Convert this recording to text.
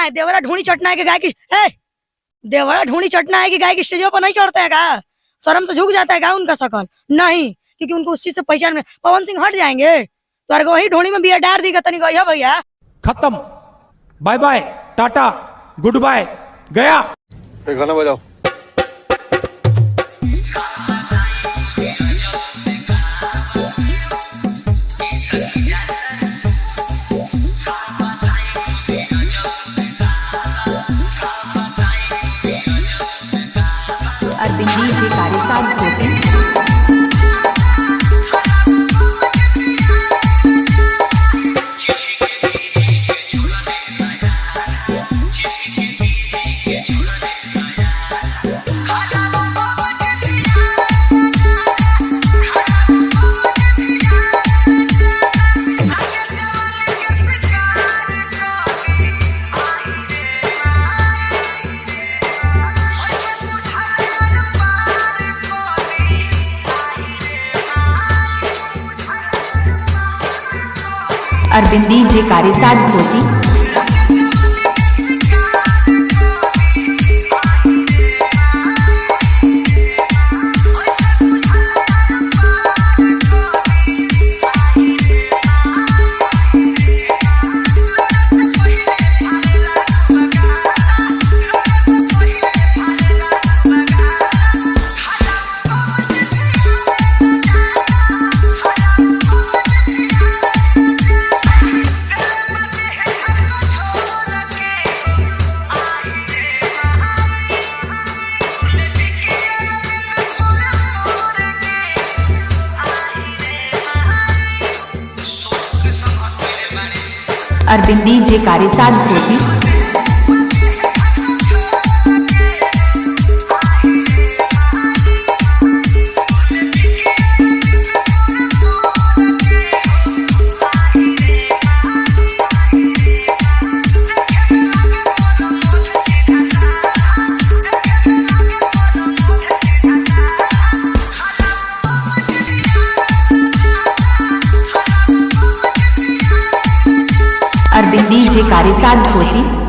है? देवरा ढूंढी चटना है कि गाय की देवरा ढूंढी चटना है कि गाय की स्टेजों पर नहीं चढ़ते है का? शर्म से झुक जाता है का उनका शकल? नहीं, क्योंकि उनको उस चीज से पहचान में पवन सिंह हट जाएंगे तो वही ढूंढी में बिया डार दी तनी गई भैया। खत्म, bye bye, tata, good bye, गया। गाना बजाओ। अरविंद जी कारी साथ होते अरविंद जी कारी साथ होती अरविंद जी कारी साथ होती अरविंद जी कारी साथ होती